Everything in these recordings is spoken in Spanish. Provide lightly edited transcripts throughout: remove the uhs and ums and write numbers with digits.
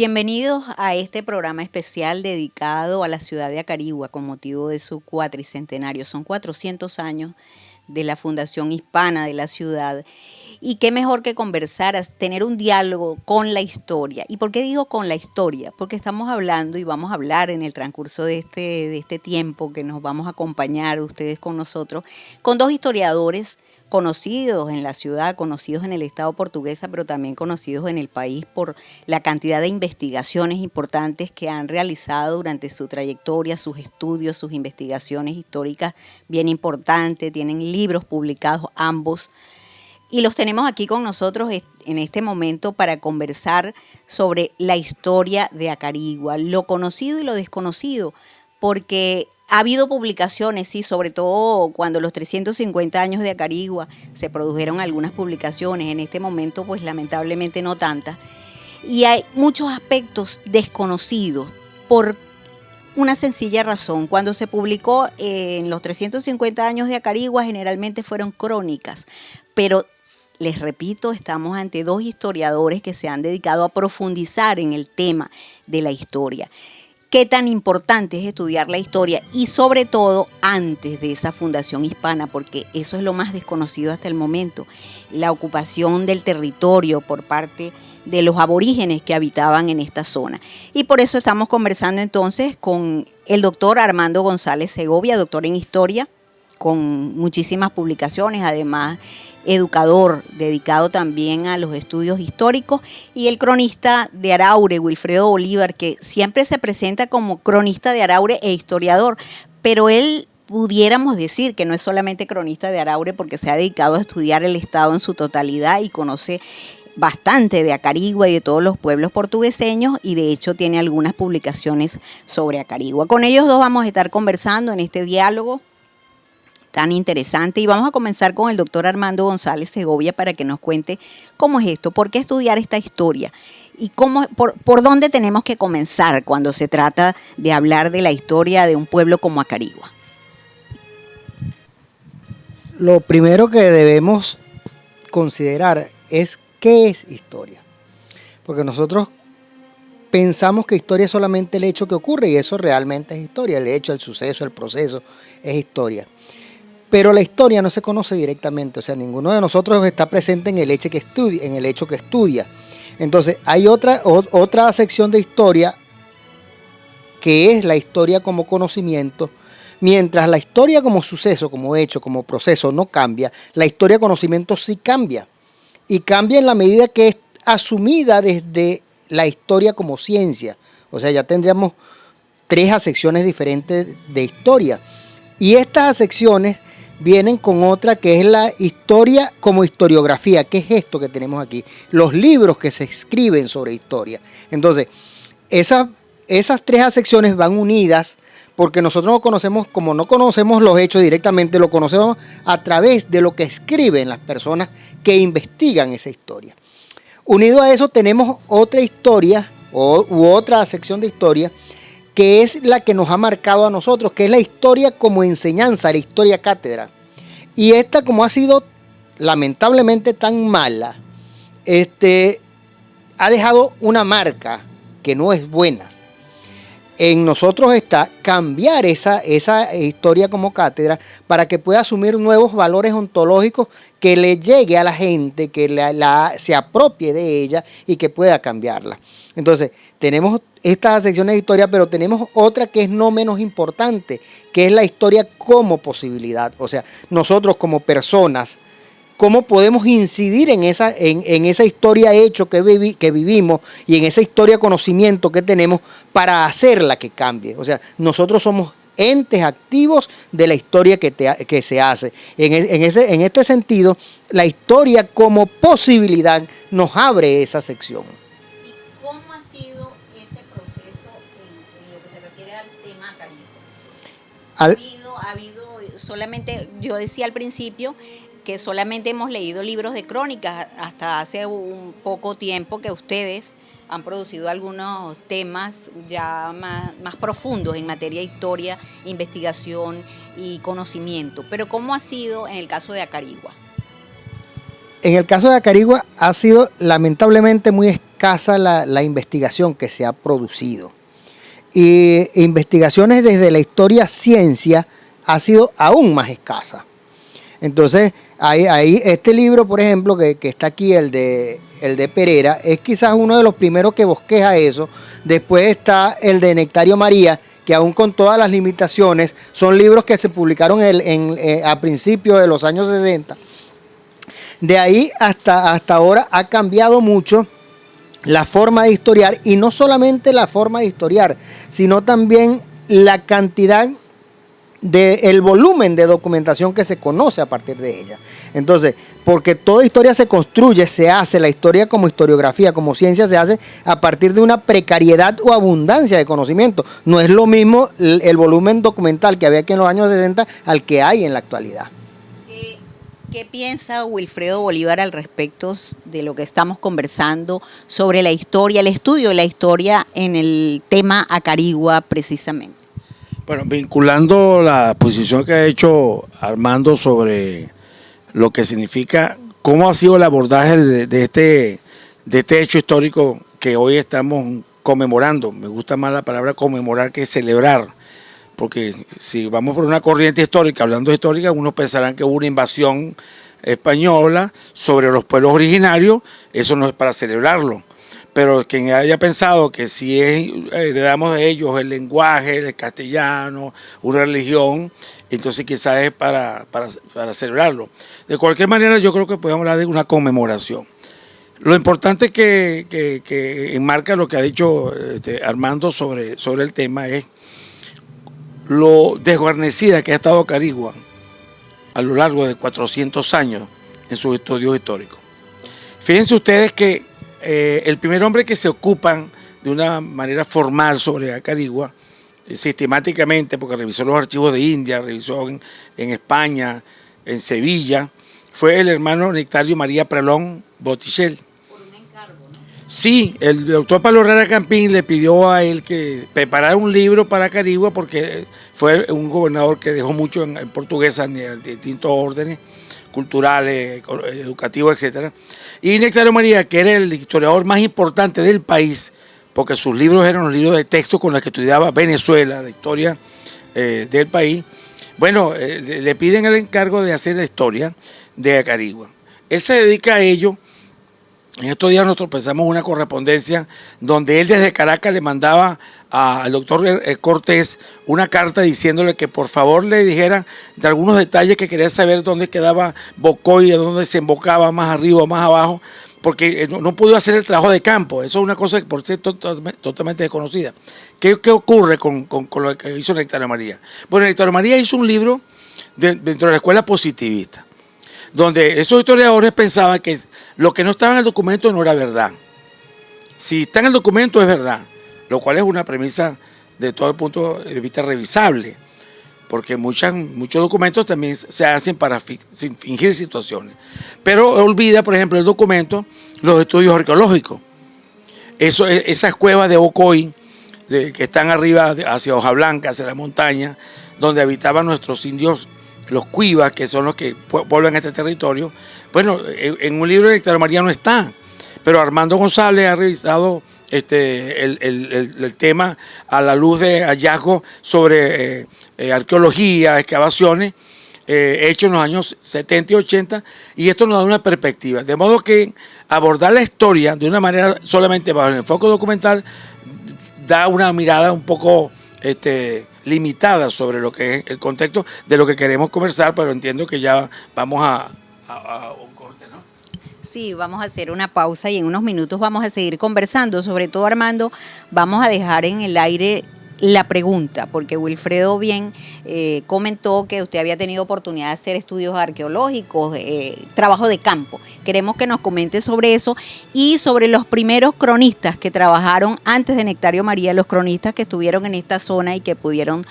Bienvenidos a este programa especial dedicado a la ciudad de Acarigua con motivo de su cuatricentenario. Son 400 años de la fundación hispana de la ciudad. Y qué mejor que conversar, tener un diálogo con la historia. ¿Y por qué digo con la historia? Porque estamos hablando y vamos a hablar en el transcurso de este tiempo que nos vamos a acompañar ustedes con nosotros, con dos historiadores conocidos en la ciudad, conocidos en el estado portuguesa, pero también conocidos en el país por la cantidad de investigaciones importantes que han realizado durante su trayectoria, sus estudios, sus investigaciones históricas bien importantes, tienen libros publicados ambos, y los tenemos aquí con nosotros en este momento para conversar sobre la historia de Acarigua, lo conocido y lo desconocido, porque ha habido publicaciones, sí, sobre todo cuando los 350 años de Acarigua se produjeron algunas publicaciones, en este momento pues lamentablemente no tantas, y hay muchos aspectos desconocidos por una sencilla razón. Cuando se publicó en los 350 años de Acarigua generalmente fueron crónicas, pero les repito, estamos ante dos historiadores que se han dedicado a profundizar en el tema de la historia. Qué tan importante es estudiar la historia y sobre todo antes de esa fundación hispana, porque eso es lo más desconocido hasta el momento, la ocupación del territorio por parte de los aborígenes que habitaban en esta zona. Y por eso estamos conversando entonces con el doctor Armando González Segovia, doctor en historia, con muchísimas publicaciones, además educador dedicado también a los estudios históricos, y el cronista de Araure, Wilfredo Bolívar, que siempre se presenta como cronista de Araure e historiador, pero él pudiéramos decir que no es solamente cronista de Araure porque se ha dedicado a estudiar el estado en su totalidad y conoce bastante de Acarigua y de todos los pueblos portugueseños, y de hecho tiene algunas publicaciones sobre Acarigua. Con ellos dos vamos a estar conversando en este diálogo tan interesante, y vamos a comenzar con el doctor Armando González Segovia para que nos cuente cómo es esto, por qué estudiar esta historia y por dónde tenemos que comenzar cuando se trata de hablar de la historia de un pueblo como Acarigua. Lo primero que debemos considerar es qué es historia, porque nosotros pensamos que historia es solamente el hecho que ocurre, y eso realmente es historia, el hecho, el suceso, el proceso es historia. Pero la historia no se conoce directamente, o sea, ninguno de nosotros está presente en el hecho que estudia, Entonces, hay otra sección de historia que es la historia como conocimiento. Mientras la historia como suceso, como hecho, como proceso no cambia, la historia conocimiento sí cambia. Y cambia en la medida que es asumida desde la historia como ciencia. O sea, ya tendríamos tres acepciones diferentes de historia. Y estas acepciones vienen con otra que es la historia como historiografía. ¿Qué es esto que tenemos aquí? Los libros que se escriben sobre historia. Entonces, esas tres acepciones van unidas porque nosotros no conocemos, como no conocemos los hechos directamente, lo conocemos a través de lo que escriben las personas que investigan esa historia. Unido a eso tenemos otra historia u otra sección de historia que es la que nos ha marcado a nosotros, que es la historia como enseñanza, la historia cátedra. Y esta, como ha sido lamentablemente tan mala, ha dejado una marca que no es buena. En nosotros está cambiar esa historia como cátedra para que pueda asumir nuevos valores ontológicos, que le llegue a la gente, que se apropie de ella y que pueda cambiarla. Entonces, tenemos estas secciones de historia, pero tenemos otra que es no menos importante, que es la historia como posibilidad. O sea, nosotros como personas, cómo podemos incidir en esa historia hecho que vivimos y en esa historia conocimiento que tenemos para hacerla que cambie. O sea, nosotros somos entes activos de la historia que se hace. En este sentido, la historia como posibilidad nos abre esa sección. ¿Y cómo ha sido ese proceso en lo que se refiere al tema Acarigua? Ha habido solamente, yo decía al principio, que solamente hemos leído libros de crónicas hasta hace un poco tiempo que ustedes han producido algunos temas ya más profundos en materia de historia, investigación y conocimiento. Pero ¿cómo ha sido en el caso de Acarigua? En el caso de Acarigua ha sido lamentablemente muy escaso escasa la investigación que se ha producido. Y investigaciones desde la historia ciencia ha sido aún más escasa. Entonces, ahí este libro, por ejemplo, que está aquí, el de Pereira, es quizás uno de los primeros que bosqueja eso. Después está el de Nectario María, que aún con todas las limitaciones, son libros que se publicaron a principios de los años 60. De ahí hasta ahora ha cambiado mucho la forma de historiar, y no solamente la forma de historiar, sino también la cantidad el volumen de documentación que se conoce a partir de ella. Entonces, porque toda historia se construye, se hace, la historia como historiografía, como ciencia, se hace a partir de una precariedad o abundancia de conocimiento. No es lo mismo el volumen documental que había aquí en los años 60 al que hay en la actualidad. ¿Qué piensa Wilfredo Bolívar al respecto de lo que estamos conversando sobre la historia, el estudio de la historia en el tema Acarigua precisamente? Bueno, vinculando la posición que ha hecho Armando sobre lo que significa, cómo ha sido el abordaje de este hecho histórico que hoy estamos conmemorando. Me gusta más la palabra conmemorar que celebrar, porque si vamos por una corriente histórica, hablando de histórica, unos pensarán que hubo una invasión española sobre los pueblos originarios. Eso no es para celebrarlo. Pero quien haya pensado que si heredamos de ellos el lenguaje, el castellano, una religión, entonces quizás es para celebrarlo. De cualquier manera, yo creo que podemos hablar de una conmemoración. Lo importante que enmarca lo que ha dicho Armando sobre el tema es lo desguarnecida que ha estado Acarigua a lo largo de 400 años en sus estudios históricos. Fíjense ustedes que el primer hombre que se ocupan de una manera formal sobre Acarigua, sistemáticamente, porque revisó los archivos de India, revisó en España, en Sevilla, fue el hermano Nectario María Prelón Botticelli. Por un encargo, ¿no? Sí, el doctor Pablo Herrera Campín le pidió a él que preparara un libro para Acarigua, porque fue un gobernador que dejó mucho en portuguesa de distintos órdenes culturales, educativos, etcétera. Y Nectario María, que era el historiador más importante del país, porque sus libros eran los libros de texto con los que estudiaba Venezuela, la historia del país, bueno, le piden el encargo de hacer la historia de Acarigua. Él se dedica a ello. En estos días nosotros pensamos una correspondencia donde él desde Caracas le mandaba al doctor Cortés una carta diciéndole que por favor le dijera de algunos detalles que quería saber dónde quedaba Bocoy, dónde desembocaba, más arriba o más abajo, porque no pudo hacer el trabajo de campo. Eso es una cosa que por ser totalmente desconocida. ¿Qué ocurre con lo que hizo Nectario María? Bueno, Nectario María hizo un libro dentro de la escuela positivista, donde esos historiadores pensaban que lo que no estaba en el documento no era verdad. Si está en el documento es verdad, lo cual es una premisa de todo el punto de vista revisable, porque muchos documentos también se hacen para fingir situaciones. Pero olvida, por ejemplo, el documento, los estudios arqueológicos. Esas cuevas de Bocoy, que están arriba hacia Hoja Blanca, hacia la montaña, donde habitaban nuestros indios, los cuivas, que son los que vuelven a este territorio. Bueno, en un libro de Nectario María no está, pero Armando González ha revisado el tema a la luz de hallazgos sobre arqueología, excavaciones, hechos en los años 70 y 80, y esto nos da una perspectiva. De modo que abordar la historia de una manera solamente bajo el enfoque documental da una mirada un poco limitada sobre lo que es el contexto de lo que queremos conversar, pero entiendo que ya vamos a un corte, ¿no? Sí, vamos a hacer una pausa y en unos minutos vamos a seguir conversando. Sobre todo, Armando, vamos a dejar en el aire la pregunta, porque Wilfredo bien comentó que usted había tenido oportunidad de hacer estudios arqueológicos, trabajo de campo. Queremos que nos comente sobre eso y sobre los primeros cronistas que trabajaron antes de Nectario María, los cronistas que estuvieron en esta zona y que pudieron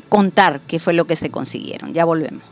contar qué fue lo que se consiguieron. Ya volvemos.